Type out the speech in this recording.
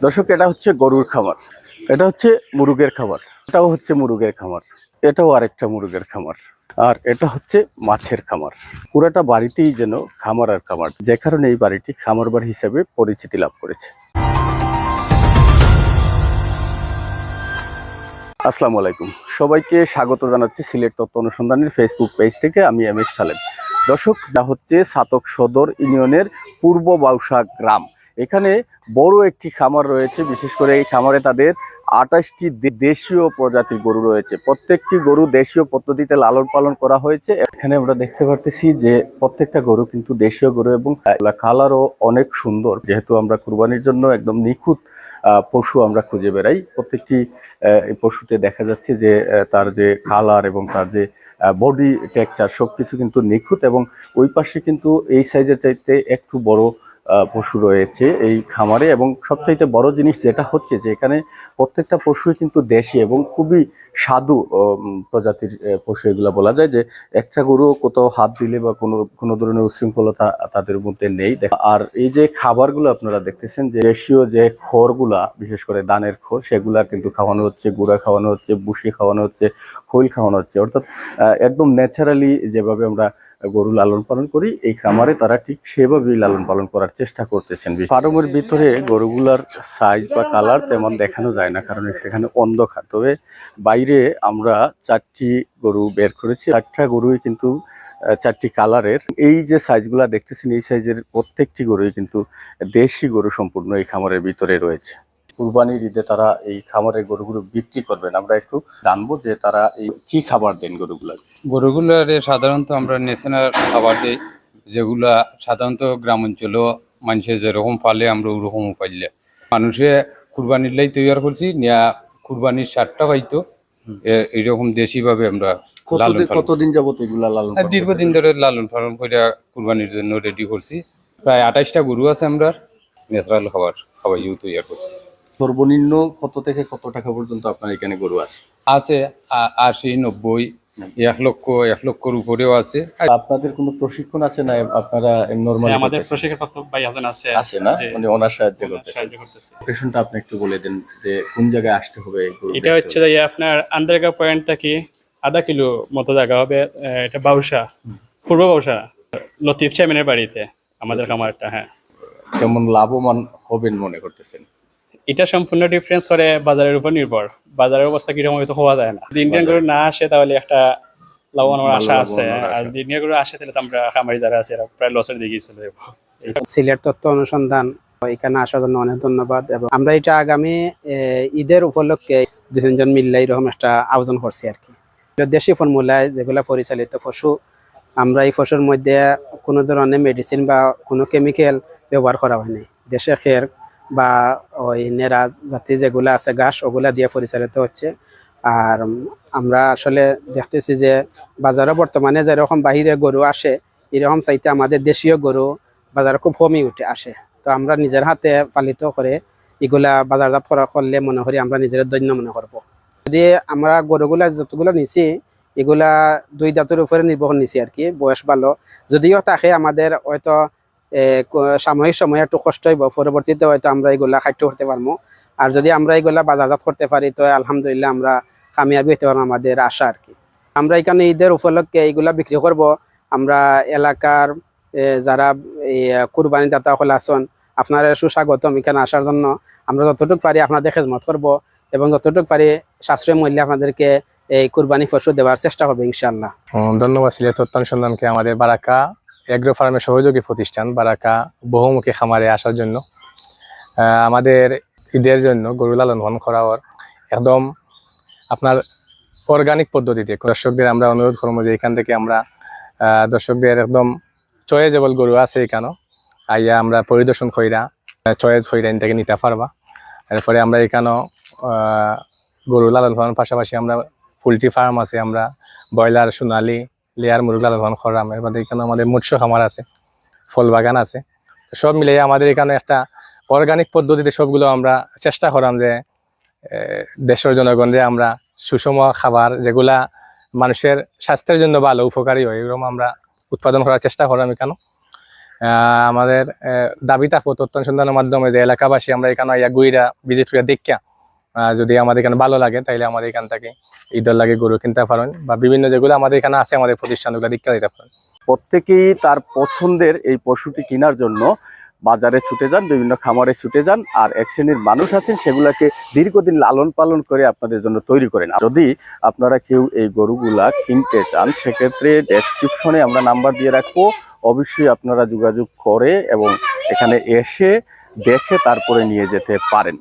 দর্শক, এটা হচ্ছে গরুর খামার, এটা হচ্ছে মুরগের খামার, এটাও হচ্ছে মুরগের খামার, এটাও আরেকটা মুরগের খামার, আর এটা হচ্ছে মাছের খামার। পুরাটা বাড়িতেই যেন খামার আর খামার, যে কারণে এই বাড়িটি খামার বাড়ি হিসেবে পরিচিতি লাভ করেছে। আসসালামু আলাইকুম, সবাইকে স্বাগত জানাচ্ছি সিলেট তথ্য অনুসন্ধানের ফেসবুক পেজ থেকে। আমি এমএস খালেদ। দর্শক, এটা হচ্ছে ছাতক সদর ইউনিয়নের পূর্ব বাউসা গ্রাম। এখানে বড় একটি খামার রয়েছে। বিশেষ করে এই খামারে তাদের 28টি দেশীয় প্রজাতির গরু রয়েছে। প্রত্যেকটি গরু দেশীয় পদ্ধতিতে লালন পালন করা হয়েছে। এখানে আমরা দেখতে পারতেছি যে প্রত্যেকটা গরু কিন্তু দেশীয় গরু এবং কালারও অনেক সুন্দর। যেহেতু আমরা কুরবানির জন্য একদম নিখুঁত পশু আমরা খুঁজে বেড়াই, প্রত্যেকটি পশুতে দেখা যাচ্ছে যে তার যে কালার এবং তার যে বডি টেক্সচার সবকিছু কিন্তু নিখুঁত। এবং ওই পাশে কিন্তু এই সাইজের চাইতে একটু বড় পশু রয়েছে এই খামারে। এবং সবচাইতে বড় জিনিস যেটা হচ্ছে যে এখানে প্রত্যেকটা পশুই কিন্তু দেশি এবং খুবই স্বাদু প্রজাতির পশু। এগুলো বলা যায় যে একটা গরু কোথাও হাত দিলে বা কোনো ধরনের উশৃঙ্খলতা তাদের মধ্যে নেই। আর এই যে খাবারগুলো আপনারা দেখতেছেন, যে দেশীয় যে খড়গুলা, বিশেষ করে ধানের খড়, সেগুলা কিন্তু খাওয়ানো হচ্ছে, গুঁড়া খাওয়ানো হচ্ছে, ভুসি খাওয়ানো হচ্ছে, খৈল খাওয়ানো হচ্ছে। অর্থাৎ একদম ন্যাচারালি যেভাবে আমরা গরু লালন পালন করি, এই খামারে তারা ঠিক সেভাবেই লালন পালন করার চেষ্টা করতেছেন। ফার্মের ভিতরে গরুগুলার সাইজ বা কালার তেমন দেখানো যায় না, কারণ সেখানে অন্ধকার। তবে বাইরে আমরা 4টি গরু বের করেছি। 4টা গরুই কিন্তু 4টি কালারের। এই যে সাইজগুলা দেখতেছেন, এই সাইজের প্রত্যেকটি গরুই কিন্তু দেশি গরু সম্পূর্ণ এই খামারের ভিতরে রয়েছে। কুরবানির ঈদে তারা এই খামারের গরুগুলো বিক্রি করবেন। আমরা একটু জানবো যে তারা এই কি খাবার দেন গরুগুলাকে। গরুগুলারে সাধারণত আমরা ন্যাশনাল খাবার দিই, যেগুলা সাধারণত গ্রাম অঞ্চলেও মানুষের যেরকম পালে আমরা ওরকম পাইলে মানুষে কুরবানির লাই তৈরি করছি নিয়া কুরবানির সারটা পাইতো এইরকম দেশি ভাবে আমরা কতদিন যাবত এগুলা লালন পালন দীর্ঘদিন ধরে লালন পালন করে কুরবানির জন্য রেডি করছি। প্রায় 28টা গরু আছে, আমরা ন্যাচারাল খাবার খাওয়াইও তৈরি করছি। সর্বনিম্ন কত থেকে কত টাকা পর্যন্ত আপনার এখানে গরু আছে? আছে 80, 90, 1 লক্ষর উপরেও আছে। আপনাদের কোনো প্রশিক্ষণ আছে না? আপনারা নরমালি আমাদের প্রশিক্ষণপ্রাপ্ত ভাই আছে না, মানে ওনার সাহায্য করতেছে। লোকেশনটা আপনি একটু বলে দেন যে কোন জায়গায় আসতে হবে। এটা হচ্ছে যে আপনার আন্দারগা পয়েন্ট থেকে আধা কিলো মতো জায়গা হবে। এটা বাউসা, পূর্ব বাউসা, লতিফ চেয়ারম্যানের বাড়িতে আমাদের খামারটা। হ্যাঁ, কেমন লাভবান হবেন মনে করতেছেন? এটা সম্পূর্ণ ডিফারেন্স করে বাজারের উপর নির্ভর। বাজারের অবস্থা কিরকম হয়তো হওয়া যায় না। ইন্ডিয়ান গরু না আসে তাহলে একটা লাভবান আশা আছে, আর ইন্ডিয়ান গরু আসে তাহলে তো আমরা খামারি যারা আছে এরা প্রায় লসের দিকে চলে যাবো। সিলেট তথ্য অনুসন্ধান এখানে আসার জন্য অনেক ধন্যবাদ। এবং আমরা এটা আগামী ঈদের উপলক্ষে 2-3 জন মিললে এরকম একটা আয়োজন করছি আর কি। দেশি ফর্মুলায় যেগুলো পরিচালিত পশু, আমরা এই পশুর মধ্যে কোনো ধরনের মেডিসিন বা কোনো কেমিক্যাল ব্যবহার করা হয়নি। দেশে খের বা ওই নেড়া জাতি যেগুলো আছে ঘাস, ওগুলা দিয়ে পরিচালিত হচ্ছে। আর আমরা আসলে দেখতেছি যে বাজারে বর্তমানে যেরকম বাহিরে গরু আসে, এরকম চাইতে আমাদের দেশীয় গরু বাজারে খুব কমই আসে। তো আমরা নিজের হাতে পালিত করে এগুলা বাজারজাত করা করলে মনে করি আমরা নিজের দৈন্য মনে করবো। যদি আমরা গরুগুলা যতগুলো নিছি এগুলা 2 দাঁতের উপরে নির্ভর নিছি আর কি। বয়স ভালো যদিও তাকে আমাদের হয়তো সাময়িক সময় একটু কষ্ট হইব, পরবর্তীতে হয়তো আমরা এগুলা খাদ্য করতে পারবো। আর যদি আমরা এগুলা বাজারজাত করতে পারি তো আলহামদুলিল্লাহ আমরা কামিয়াবি হতে পারবো, আমাদের আশা আর কি। আমরা এখানে ঈদের উপলক্ষে এইগুলা বিক্রি করব। আমরা এলাকার যারা এই কুরবানি দাতা হল আছেন, আপনারা সুস্বাগতম এখানে আসার জন্য। আমরা যতটুকু পারি আপনাদের খেদমত করব এবং যতটুকু পারি সাশ্রয় মূল্যে আপনাদেরকে এই কুরবানি পশু দেওয়ার চেষ্টা হবে ইনশাআল্লাহ। ধন্যবাদ সিলেট তথ্য অনুসন্ধানকে, আমাদের বারাকা এগ্রো ফার্মের সহযোগী প্রতিষ্ঠান বারাকা বহুমুখী খামারে আসার জন্য। আমাদের ঈদের জন্য গরু লালন পালন করার একদম আপনার অর্গানিক পদ্ধতিতে দর্শকদের আমরা অনুরোধ করবো যে এখান থেকে আমরা দর্শকদের একদম চয়েজেবল গরু আছে এখানেও আইয়া আমরা পরিদর্শন কইরা চয়েস কইরা থেকে নিতে পারবা। এরপরে আমরা এখানেও গরু লালন পালন পাশাপাশি আমরা পোলট্রি ফার্ম আছে, আমরা ব্রয়লার, সোনালি, লেয়ার মুরগ লালন পালন করাম। এরপরে এখানে আমাদের মৎস্য খামার আছে, ফল বাগান আছে। সব মিলে আমাদের এখানে একটা অর্গানিক পদ্ধতিতে সবগুলো আমরা চেষ্টা করাম যে দেশের জনগণরে আমরা সুষম খাবার যেগুলা মানুষের স্বাস্থ্যের জন্য ভালো উপকারী হয় এরকম আমরা উৎপাদন করার চেষ্টা করলাম এখানে। আমাদের দাবি থাকবো তথ্য অনুসন্ধানের মাধ্যমে যে এলাকাবাসী আমরা এখানে ইয়া গুইরা ভিজিট করে দেখা যদি আমাদের এখানে ভালো লাগে তাইলে আমাদের এখান থেকে ঈদের লাগে গরু কিনতে পারেন বা বিভিন্ন যেগুলো আমাদের এখানে আছে আমাদের প্রতিষ্ঠানগুলো দীক্ষা দিতে পারেন। প্রত্যেকেই তার পছন্দের এই পশুটি কেনার জন্য বাজারে ছুটে যান, বিভিন্ন খামারে ছুটে যান। আর এক শ্রেণীর মানুষ আছেন সেগুলাকে দীর্ঘদিন লালন পালন করে আপনাদের জন্য তৈরি করেন। যদি আপনারা কেউ এই গরুগুলা কিনতে চান সেক্ষেত্রে ডেসক্রিপশনে আমরা নাম্বার দিয়ে রাখবো, অবশ্যই আপনারা যোগাযোগ করে এবং এখানে এসে দেখে তারপরে নিয়ে যেতে পারেন।